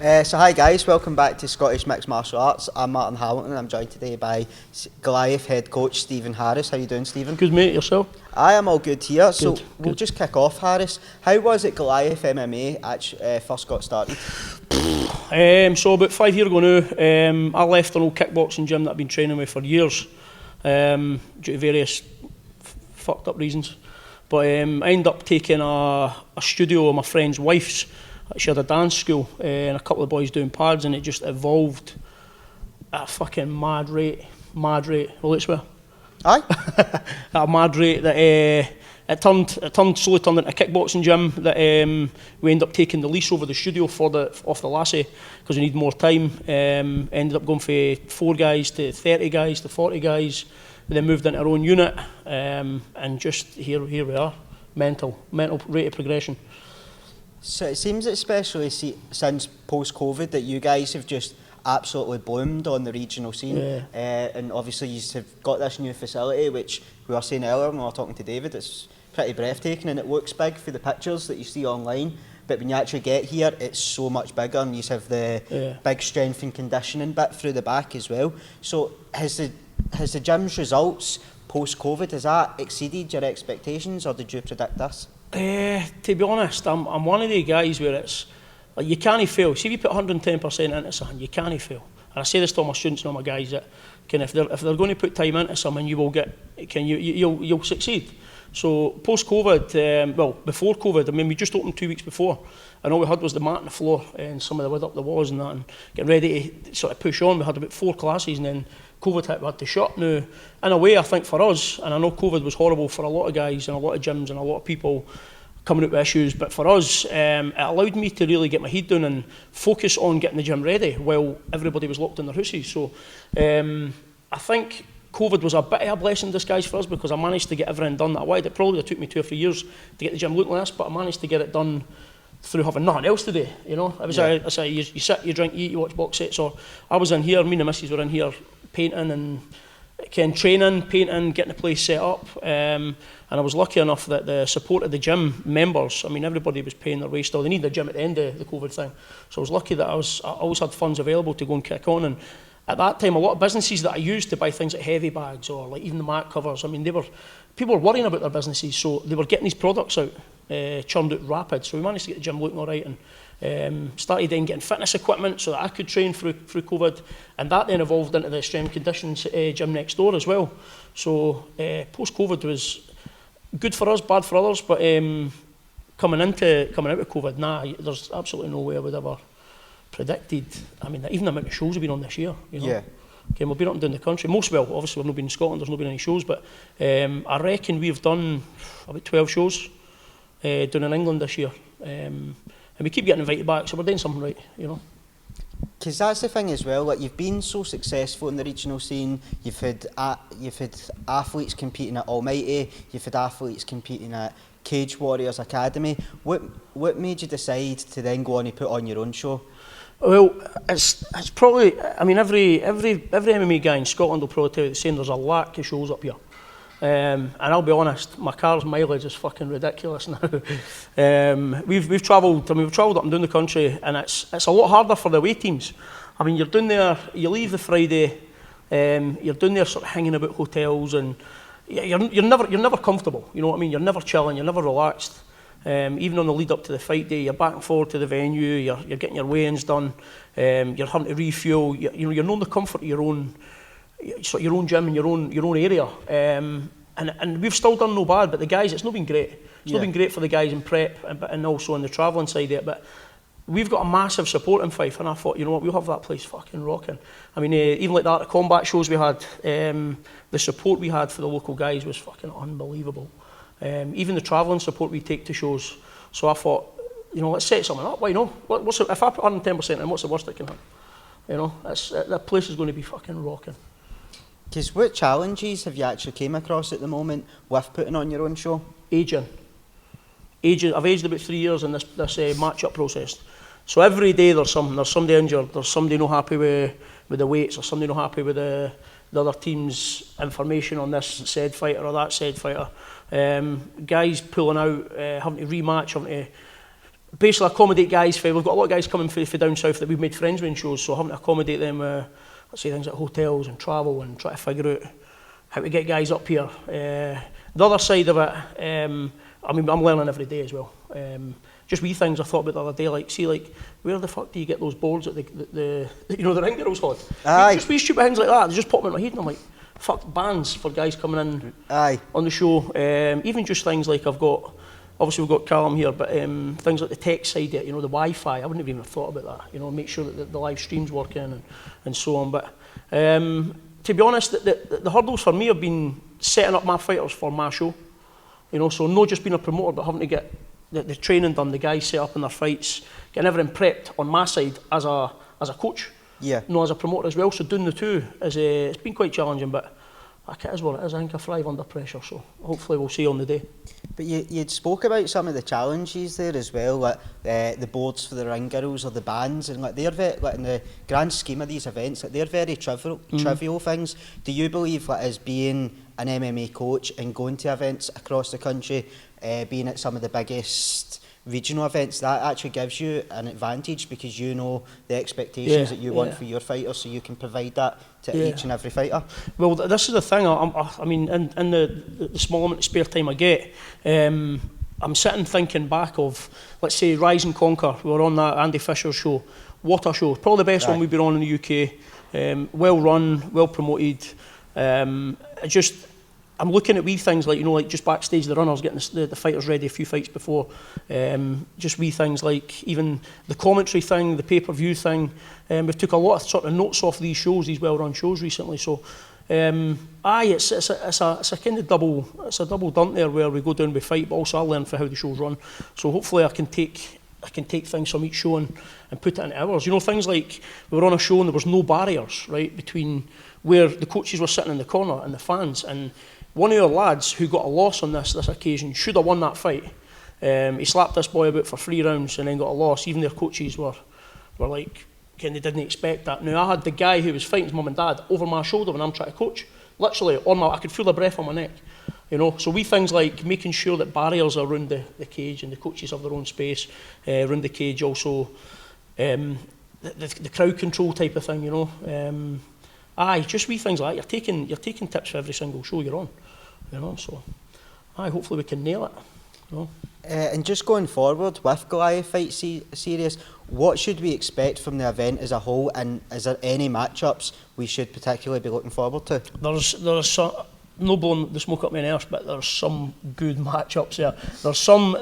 So hi guys, welcome back to Scottish Mixed Martial Arts. I'm Martin Hamilton and I'm joined today by Goliath head coach Stephen Harris. How you doing, Stephen? Good mate, yourself? I am all good here. So we'll good. just kick off, Harris. How was it Goliath MMA actually first got started? So about 5 years ago now, I left an old kickboxing gym that I've been training with for years, due to various fucked up reasons. But I ended up taking a studio of my friend's wife's. She had a dance school and a couple of boys doing pads, and it just evolved at a fucking mad rate. Well, let's swear. Aye. At a mad rate that it slowly turned into a kickboxing gym that we ended up taking the lease over the studio off the lassie because we need more time. Ended up going from 4 guys to 30 guys to 40 guys. We then moved into our own unit, and just here we are. Mental rate of progression. So it seems especially since post-COVID that you guys have just absolutely bloomed on the regional scene. Yeah. And obviously you have got this new facility, which we were saying earlier when we were talking to David, it's pretty breathtaking and it looks big for the pictures that you see online. But when you actually get here, it's so much bigger, and you have the big strength and conditioning bit through the back as well. So has the gym's results post-COVID, has that exceeded your expectations, or did you predict this? To be honest, I'm one of the guys where it's like you can't fail. See, if you put 110% into something, you can't fail. And I say this to all my students and all my guys that if they're going to put time into something, you will you'll succeed. So post-COVID, before COVID, I mean, we just opened 2 weeks before, and all we had was the mat on the floor and some of the wood up the walls and that, and getting ready to sort of push on. We had about 4 classes, and then COVID hit, we had to shut. Now, in a way, I think for us, and I know COVID was horrible for a lot of guys and a lot of gyms and a lot of people coming out with issues, but for us, it allowed me to really get my head down and focus on getting the gym ready while everybody was locked in their houses. So I think COVID was a bit of a blessing in disguise for us, because I managed to get everything done that I wanted. It probably took me 2 or 3 years to get the gym looking like this, but I managed to get it done through having nothing else to do, you know. It was you sit, you drink, you eat, you watch box sets. Or I was in here, me and the missus were in here painting and training, painting, getting the place set up. And I was lucky enough that the support of the gym members, I mean, everybody was paying their way still. They needed a gym at the end of the COVID thing. So I was lucky that I always had funds available to go and kick on. And at that time, a lot of businesses that I used to buy things like heavy bags or like even the mat covers, I mean, people were worrying about their businesses, so they were getting these products out, churned out rapid. So we managed to get the gym looking all right, and started then getting fitness equipment so that I could train through COVID, and that then evolved into the strength conditions gym next door as well. So post-COVID was good for us, bad for others, but coming out of COVID, there's absolutely no way I would ever predicted. I mean, even the amount of shows we've been on this year, you know. Yeah. Okay, we've been up and down the country. Obviously we've not been in Scotland, there's not been any shows, but I reckon we've done about 12 shows down in England this year. And we keep getting invited back, so we're doing something right, you know. Because that's the thing as well, like you've been so successful in the regional scene, you've had athletes competing at Almighty, you've had athletes competing at Cage Warriors Academy. What made you decide to then go on and put on your own show? Well, it's probably, I mean, every MMA guy in Scotland will probably tell you the same. There's a lack of shows up here. And I'll be honest, my car's mileage is fucking ridiculous now. We've travelled up and down the country, and it's a lot harder for the away teams. I mean, you're down there, you leave the Friday, you're down there sort of hanging about hotels, and you're never comfortable. You know what I mean? You're never chilling, you're never relaxed. Even on the lead up to the fight day, you're back and forth to the venue, you're getting your weigh-ins done, you're having to refuel. You're not in the comfort of your own gym in your own area. And we've still done no bad, but the guys, it's not been great. It's not been great for the guys in prep and also on the travelling side of it. But we've got a massive support in Fife, and I thought, you know what, we'll have that place fucking rocking. I mean, even like that, the combat shows we had, the support we had for the local guys was fucking unbelievable. Even the travelling support we take to shows. So I thought, you know, let's set something up. Why not? If I put 110% in, what's the worst that can happen? You know, that place is going to be fucking rocking. Because what challenges have you actually came across at the moment with putting on your own show? Aging. I've aged about 3 years in this match-up process. So every day there's somebody injured, there's somebody not happy with the weights, or somebody not happy with the other team's information on this said fighter or that said fighter. Guys pulling out, having to rematch, having to basically accommodate guys. We've got a lot of guys coming from down south that we've made friends with in shows, so having to accommodate them, let's say things like hotels and travel and try to figure out how to get guys up here. The other side of it, I mean, I'm learning every day as well. Just wee things I thought about the other day, like where the fuck do you get those boards that the ring girls hold? Aye. Just wee stupid things like that. They just pop in my head, and I'm like, fuck, bands for guys coming in. Aye. On the show. Even just things like we've got Callum here, but things like the tech side of it, the Wi-Fi. I wouldn't have even thought about that. Make sure that the live stream's working and so on. But to be honest, the hurdles for me have been setting up my fighters for my show. So not just being a promoter, but having to get the training done, the guys set up in their fights, getting everything prepped on my side as a coach, as a promoter as well. So doing the two it's been quite challenging, but it is what it is. I think I thrive under pressure, so hopefully we'll see on the day. But you'd spoke about some of the challenges there as well, like the boards for the ring girls or the bands, and they're very, in the grand scheme of these events, they're very trivial things. Do you believe as being an MMA coach and going to events across the country, being at some of the biggest regional events, that actually gives you an advantage because you know the expectations that you want for your fighters, so you can provide that to each and every fighter? Well, this is the thing. I mean, in the small amount of spare time I get, I'm sitting thinking back of, let's say, Rise and Conquer. We were on that Andy Fisher show. What a show. Probably the best one we've been on in the UK. Well run, well promoted. I'm looking at wee things like just backstage, the runners getting the fighters ready a few fights before. Just wee things like even the commentary thing, the pay-per-view thing. We've took a lot of sort of notes off these shows, these well-run shows recently. So, it's a kind of double dunt there where we go down with fight, but also I learn for how the shows run. So hopefully I can take things from each show and put it into ours. Things like we were on a show and there was no barriers, right, between where the coaches were sitting in the corner and the fans. And one of our lads who got a loss on this occasion should have won that fight. He slapped this boy about for 3 rounds and then got a loss. Even their coaches were like, they didn't expect that. Now, I had the guy who was fighting his mum and dad over my shoulder when I'm trying to coach. Literally, I could feel the breath on my neck. So wee things like making sure that barriers are around the cage and the coaches have their own space around the cage. Also, the crowd control type of thing, just wee things like that. You're taking tips for every single show you're on, so hopefully we can nail it. And just going forward with Goliath Fight Series, what should we expect from the event as a whole, and is there any matchups we should particularly be looking forward to? There's some, no blowing the smoke up my arse, but there's some good matchups there. There's some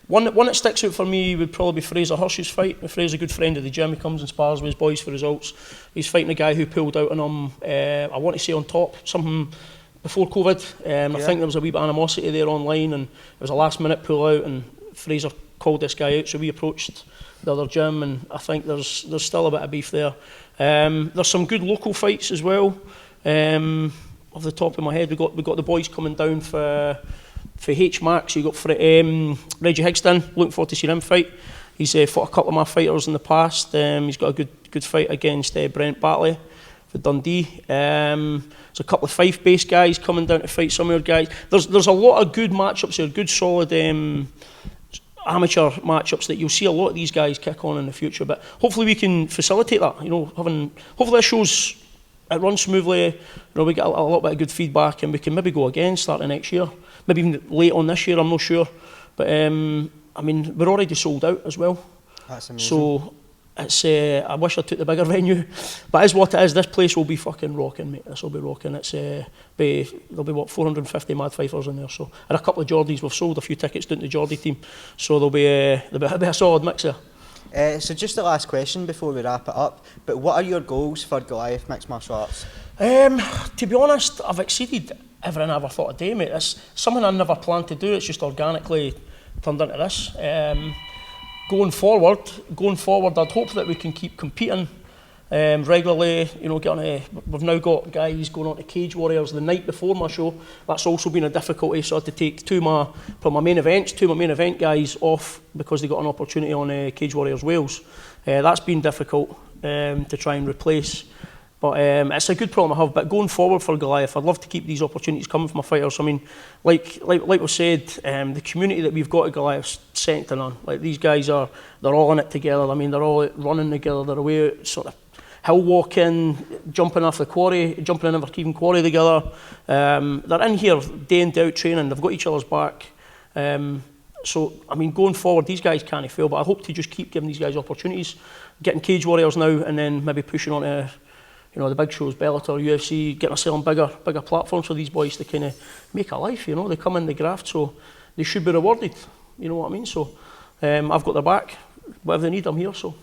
one that sticks out for me would probably be Fraser Hirsch's fight. Fraser's a good friend of the gym. He comes and spars with his boys for results. He's fighting a guy who pulled out on him, I want to say on top, something before COVID. I think there was a wee bit of animosity there online, and it was a last minute pull out, and Fraser called this guy out, so we approached the other gym, and I think there's still a bit of beef there. There's some good local fights as well. Off the top of my head, we got the boys coming down for H-Max. You got Reggie Higston, looking forward to seeing him fight. He's fought a couple of my fighters in the past. He's got a good fight against Brent Batley for Dundee. There's a couple of Fife-based guys coming down to fight some of our guys. There's a lot of good matchups here, good solid amateur matchups that you'll see a lot of these guys kick on in the future. But hopefully we can facilitate that. Hopefully this shows it runs smoothly. We get a little bit of good feedback, and we can maybe go again starting next year. Maybe even late on this year, I'm not sure. But we're already sold out as well. That's amazing. So it's I wish I took the bigger venue, but it's what it is. This place will be fucking rocking, mate. This will be rocking. There'll be 450 mad fifers in there. So, and a couple of Geordies. We've sold a few tickets down to the Geordie team, so there'll be a solid mix there. So just the last question before we wrap it up, but what are your goals for Goliath Mixed Martial Arts? To be honest, I've exceeded everything I ever thought I'd do, mate. It's something I never planned to do. It's just organically turned into this. Going forward, I'd hope that we can keep competing regularly. We've now got guys going on to Cage Warriors the night before my show. That's also been a difficulty, so I had to take two of my main event guys off because they got an opportunity on Cage Warriors Wales. That's been difficult to try and replace But it's a good problem to have. But going forward for Goliath, I'd love to keep these opportunities coming for my fighters. I mean, like we said, the community that we've got at Goliath's second to none. Like these guys they're all in it together. I mean, they're all running together. They're away sort of hill walking, jumping off the quarry, jumping in Inverkeven quarry together. They're in here day in, day out training. They've got each other's back. So, I mean, going forward, these guys can't fail, but I hope to just keep giving these guys opportunities, getting Cage Warriors now, and then maybe pushing on to, you know, the big shows, Bellator, UFC, getting ourselves on bigger platforms for these boys to kind of make a life, you know. They come in, they graft, so they should be rewarded, you know what I mean? So, I've got their back, whatever they need, I'm here, so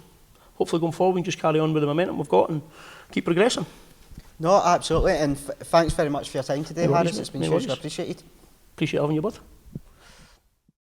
hopefully going forward, we can just carry on with the momentum we've got and keep progressing. No, absolutely, and thanks very much for your time today, Harris. It's been hugely appreciated. Appreciate having you, bud.